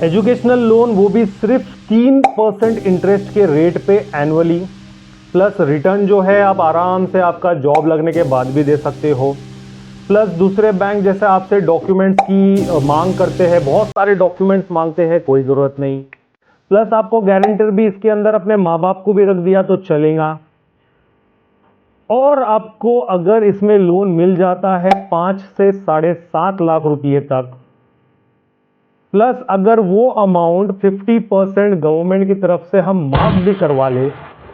Educational loan वो भी सिर्फ 3% इंटरेस्ट के रेट पे एनुअली, प्लस रिटर्न जो है आप आराम से आपका जॉब लगने के बाद भी दे सकते हो। प्लस दूसरे बैंक जैसे आपसे डॉक्यूमेंट्स की मांग करते हैं, बहुत सारे डॉक्यूमेंट्स मांगते हैं, कोई ज़रूरत नहीं। प्लस आपको गारंटर भी इसके अंदर अपने माँ बाप को भी रख दिया तो चलेगा। और आपको अगर इसमें लोन मिल जाता है 5 से 7.5 लाख रुपए तक, प्लस अगर वो अमाउंट 50% गवर्नमेंट की तरफ से हम माफ भी करवा ले,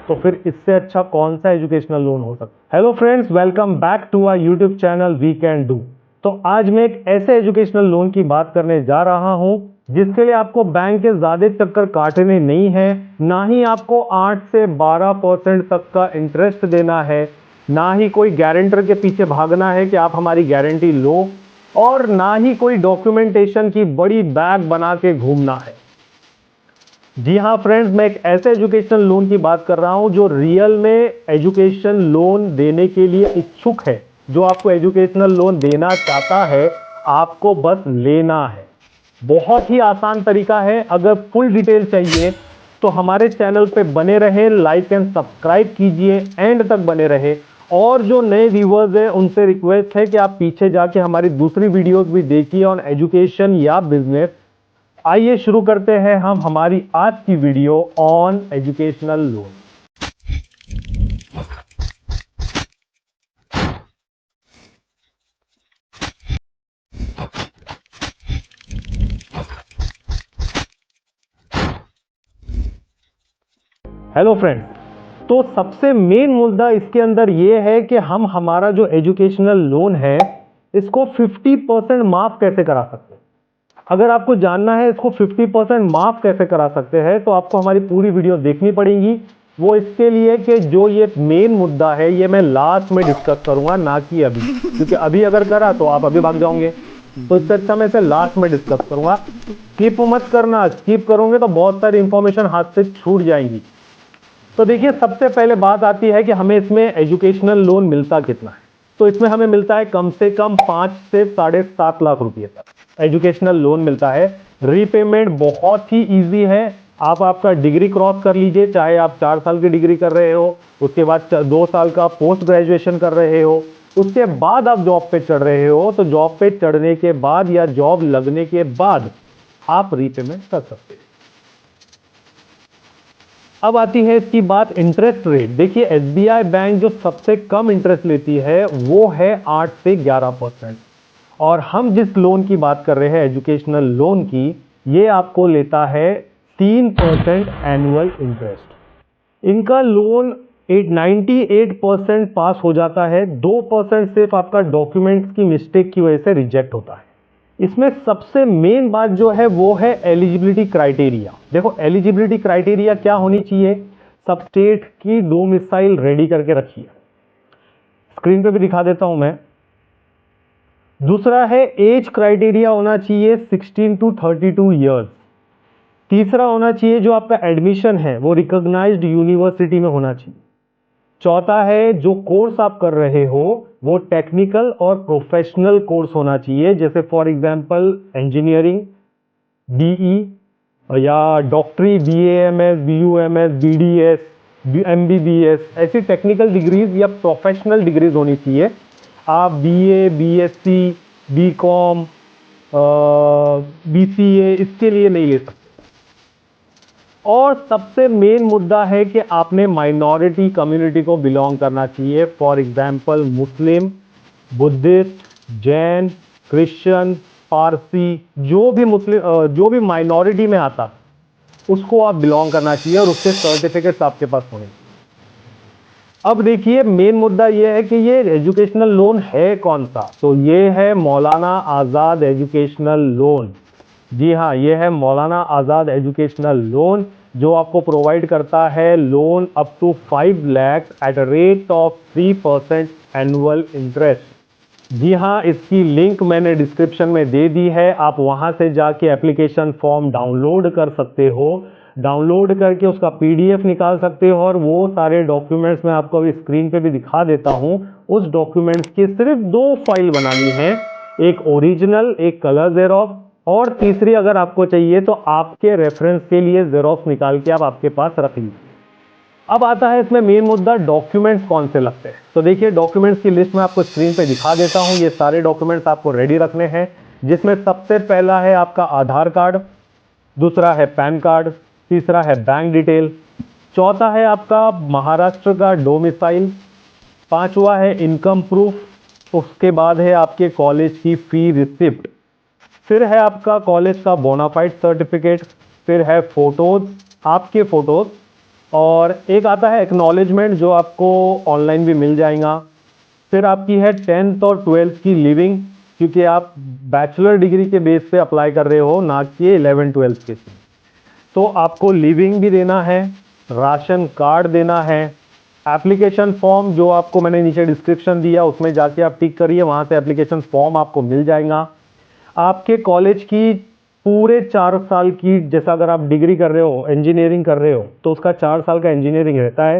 तो फिर इससे अच्छा कौन सा एजुकेशनल लोन हो सकता है। Hello friends, welcome back to our YouTube channel we can do. तो आज मैं एक ऐसे एजुकेशनल लोन की बात करने जा रहा हूं जिसके लिए आपको बैंक के ज्यादा चक्कर काटने नहीं है, ना ही आपको 8 से 12% तक का इंटरेस्ट देना है, ना ही कोई गारंटर के पीछे भागना है कि आप हमारी गारंटी लो, और ना ही कोई डॉक्यूमेंटेशन की बड़ी बैग बना के घूमना है। जी हाँ फ्रेंड्स, मैं एक ऐसे एजुकेशनल लोन की बात कर रहा हूं जो रियल में एजुकेशन लोन देने के लिए इच्छुक है, जो आपको एजुकेशनल लोन देना चाहता है, आपको बस लेना है। बहुत ही आसान तरीका है। अगर फुल डिटेल चाहिए तो हमारे चैनल पे बने रहे, लाइक एंड सब्सक्राइब कीजिए, एंड तक बने रहे। और जो नए व्यूवर्स हैं उनसे रिक्वेस्ट है कि आप पीछे जाके हमारी दूसरी वीडियोस भी देखिए ऑन एजुकेशन या बिजनेस। आइए शुरू करते हैं हम हमारी आज की video on educational loan. Hello friends, तो सबसे मेन मुद्दा इसके अंदर यह है कि हम हमारा जो एजुकेशनल लोन है इसको 50% माफ कैसे करा सकते हैं। अगर आपको जानना है इसको 50% माफ कैसे करा सकते हैं तो आपको हमारी पूरी वीडियो देखनी पड़ेगी। वो इसके लिए कि जो ये मेन मुद्दा है ये मैं लास्ट में डिस्कस करूंगा, ना कि अभी, क्योंकि अभी अगर करा तो आप अभी भाग जाओगे। तो इससे अच्छा मैं इसे लास्ट में डिस्कस करूंगा। स्किप मत करना, स्किप करोगे तो बहुत सारी इंफॉर्मेशन हाथ से छूट जाएंगी। तो देखिए, सबसे पहले बात आती है कि हमें इसमें एजुकेशनल लोन मिलता कितना है। तो इसमें हमें मिलता है कम से कम 5 से 7.5 लाख रुपए तक एजुकेशनल लोन मिलता है। रीपेमेंट बहुत ही इजी है। आप आपका डिग्री क्रॉस कर लीजिए, चाहे आप 4 साल की डिग्री कर रहे हो, उसके बाद 2 साल का पोस्ट ग्रेजुएशन कर रहे हो, उसके बाद आप जॉब पे चढ़ रहे हो, तो जॉब पे चढ़ने के बाद या जॉब लगने के बाद आप रीपेमेंट कर सकते हैं। अब आती है इसकी बात इंटरेस्ट रेट। देखिए, एसबीआई बैंक जो सबसे कम इंटरेस्ट लेती है वो है 8 से 11%। और हम जिस लोन की बात कर रहे हैं एजुकेशनल लोन की, ये आपको लेता है 3% एनुअल इंटरेस्ट। इनका लोन 98% पास हो जाता है। 2% सिर्फ आपका डॉक्यूमेंट्स की मिस्टेक की वजह से रिजेक्ट होता है। इसमें सबसे मेन बात जो है वो है एलिजिबिलिटी क्राइटेरिया। देखो, एलिजिबिलिटी क्राइटेरिया क्या होनी चाहिए, सब स्टेट की डोमिसाइल रेडी करके रखिए, स्क्रीन पे भी दिखा देता हूं मैं। दूसरा है एज क्राइटेरिया होना चाहिए 16 टू 32 ईयर्स। तीसरा होना चाहिए जो आपका एडमिशन है वो रिकॉग्नाइज्ड यूनिवर्सिटी में होना चाहिए। चौथा है जो कोर्स आप कर रहे हो वो टेक्निकल और प्रोफेशनल कोर्स होना चाहिए, जैसे फॉर एग्जांपल इंजीनियरिंग, डीई, या डॉक्टरी, बीएएमएस, बीयूएमएस, बीडीएस, एमबीबीएस, ऐसी टेक्निकल डिग्रीज या प्रोफेशनल डिग्रीज होनी चाहिए। आप बीए, बीएससी, बीकॉम, बीसीए इसके लिए नहीं ले सकते। और सबसे मेन मुद्दा है कि आपने माइनॉरिटी कम्युनिटी को बिलोंग करना चाहिए, for example Muslim, Buddhist, Jain, Christian, Parsi, जो भी माइनॉरिटी में आता उसको आप बिलोंग करना चाहिए और उसके सर्टिफिकेट्स आपके पास होने। अब देखिए, मेन मुद्दा यह है कि ये एजुकेशनल लोन है कौन सा। तो ये है मौलाना आज़ाद एजुकेशनल लोन। जी हाँ, ये है मौलाना आज़ाद एजुकेशनल लोन, जो आपको प्रोवाइड करता है loan up to 5 lakh at a rate of 3% annual interest. जी हाँ, इसकी लिंक मैंने डिस्क्रिप्शन में दे दी है, आप वहाँ से जाके एप्लीकेशन फॉर्म डाउनलोड कर सकते हो। डाउनलोड करके उसका पीडीएफ निकाल सकते हो, और वो सारे डॉक्यूमेंट्स मैं आपको अभी स्क्रीन पे भी दिखा देता हूँ। उस डॉक्यूमेंट्स की सिर्फ 2 फाइल बनानी है, एक ओरिजिनल, एक कलर जेरॉक्स, और तीसरी अगर आपको चाहिए तो आपके रेफरेंस के लिए जेरोक्स निकाल के आप आपके पास रख लीजिए। अब आता है इसमें मेन मुद्दा, डॉक्यूमेंट्स कौन से लगते हैं। तो देखिए डॉक्यूमेंट्स की लिस्ट मैं आपको स्क्रीन पे दिखा देता हूं। ये सारे डॉक्यूमेंट्स आपको रेडी रखने हैं, जिसमें सबसे पहला है आपका आधार कार्ड, दूसरा है पैन कार्ड, तीसरा है बैंक डिटेल, चौथा है आपका महाराष्ट्र का डोमिसाइल, पांचवा है इनकम प्रूफ, उसके बाद है आपके कॉलेज की फी रिसिप्ट, फिर है आपका कॉलेज का बोनाफाइड सर्टिफिकेट, फिर है फोटोज, आपके फोटोज, और एक आता है एक्नॉलेजमेंट जो आपको ऑनलाइन भी मिल जाएगा। फिर आपकी है 10th और 12th की लिविंग, क्योंकि आप बैचलर डिग्री के बेस पे अप्लाई कर रहे हो, ना कि 11th-12th के, तो आपको लिविंग भी देना है, राशन कार्ड देना है, एप्लीकेशन फॉर्म जो आपको मैंने नीचे डिस्क्रिप्शन दिया उसमें जाके आप टिक करिए, वहां से एप्लीकेशन फॉर्म आपको मिल जाएगा। आपके कॉलेज की पूरे 4 साल की, जैसा अगर आप डिग्री कर रहे हो, इंजीनियरिंग कर रहे हो, तो उसका 4 साल का इंजीनियरिंग रहता है।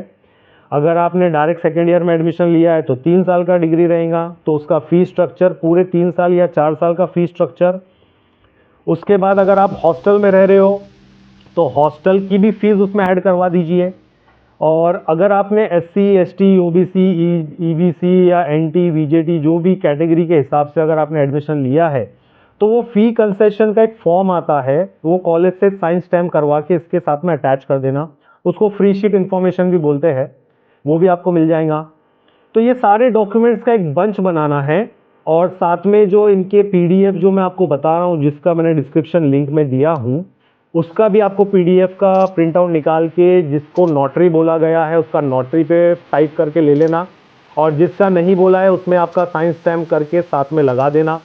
अगर आपने डायरेक्ट सेकेंड ईयर में एडमिशन लिया है तो 3 साल का डिग्री रहेगा, तो उसका फी स्ट्रक्चर पूरे 3 साल या 4 साल का फी स्ट्रक्चर। उसके बाद अगर आप हॉस्टल में रह रहे हो तो हॉस्टल की भी फीस उसमें ऐड करवा दीजिए। और अगर आपने SC ST OBC EBC या NT VJT जो भी कैटेगरी के हिसाब से अगर आपने एडमिशन लिया है, तो वो फी कंसेशन का एक फॉर्म आता है, वो कॉलेज से साइन स्टैम्प करवा के इसके साथ में अटैच कर देना, उसको फ्री शीट इन्फॉर्मेशन भी बोलते हैं, वो भी आपको मिल जाएगा। तो ये सारे डॉक्यूमेंट्स का एक बंच बनाना है, और साथ में जो इनके PDF जो मैं आपको बता रहा हूँ, जिसका मैंने डिस्क्रिप्शन लिंक में दिया हूँ, उसका भी आपको PDF का प्रिंट आउट निकाल के, जिसको नोटरी बोला गया है उसका नोटरी पे टाइप करके ले लेना, और जिसका नहीं बोला है उसमें आपका साइन स्टैम्प करके साथ में लगा देना।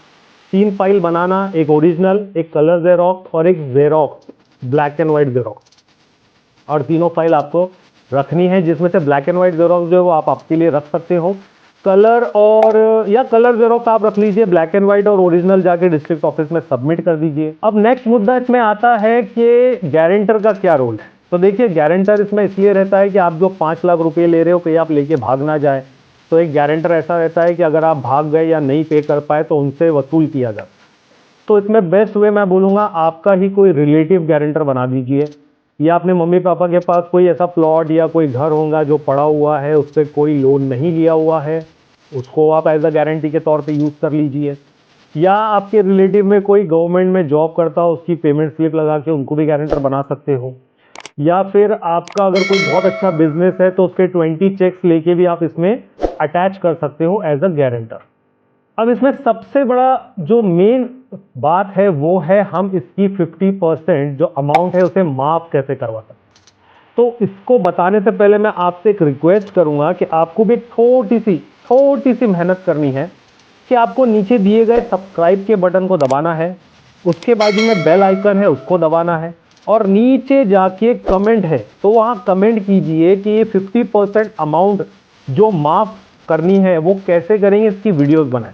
3 फाइल बनाना, एक ओरिजिनल, एक कलर जेरोक्स और एक xerox black and white xerox, और तीनों फाइल आपको रखनी है, जिसमें से ब्लैक एंड व्हाइट जेरोक्स जो है वो आप आपके लिए रख सकते हो, कलर और या कलर जेरोक्स आप रख लीजिए, ब्लैक एंड व्हाइट और ओरिजिनल जाके डिस्ट्रिक्ट ऑफिस में सबमिट कर दीजिए। अब नेक्स्ट मुद्दा इसमें आता है कि गारंटर का क्या रोल है। तो देखिए गारंटर इसमें इसलिए रहता है कि आप जो 5 लाख रुपए ले रहे हो, कहीं आप लेके भाग ना जाए, तो एक गारंटर ऐसा रहता है कि अगर आप भाग गए या नहीं पे कर पाए तो उनसे वसूल किया जाए। तो इसमें बेस्ट वे मैं बोलूँगा आपका ही कोई रिलेटिव गारंटर बना दीजिए, या अपने मम्मी पापा के पास कोई ऐसा प्लॉट या कोई घर होगा जो पड़ा हुआ है, उस पर कोई लोन नहीं लिया हुआ है, उसको आप एज अ गारंटी के तौर पे यूज़ कर लीजिए। या आपके रिलेटिव में कोई गवर्नमेंट में जॉब करता हो, उसकी पेमेंट स्लिप लगा के उनको भी गारंटर बना सकते हो। या फिर आपका अगर कोई बहुत अच्छा बिजनेस है तो उसके 20 चेक्स लेके भी आप इसमें अटैच कर सकते हो एज अ गारंटर। अब इसमें सबसे बड़ा जो मेन बात है वो है हम इसकी 50% जो अमाउंट है उसे माफ कैसे करवा सकते हैं। तो इसको बताने से पहले मैं आपसे एक रिक्वेस्ट करूंगा कि आपको भी छोटी सी मेहनत करनी है, कि आपको नीचे दिए गए सब्सक्राइब के बटन को दबाना है, उसके बाजू में बेल आइकन है उसको दबाना है, और नीचे जाके कमेंट है तो वहां कमेंट कीजिए कि ये 50% अमाउंट जो माफ करनी है वो कैसे करेंगे, इसकी वीडियोस बनाएं।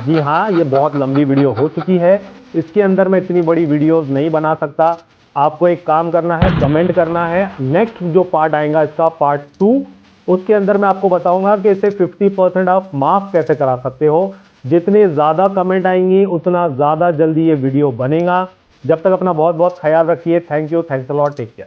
जी हाँ, ये बहुत लंबी वीडियो हो चुकी है, इसके अंदर मैं इतनी बड़ी वीडियोस नहीं बना सकता। आपको एक काम करना है, कमेंट करना है। नेक्स्ट जो पार्ट आएगा इसका पार्ट 2, उसके अंदर मैं आपको बताऊंगा कि इसे 50% आप माफ कैसे करा सकते हो। जितने ज़्यादा कमेंट आएंगी उतना ज़्यादा जल्दी ये वीडियो बनेगा। जब तक अपना बहुत बहुत ख्याल रखिए। Thank you, thanks a lot, take care.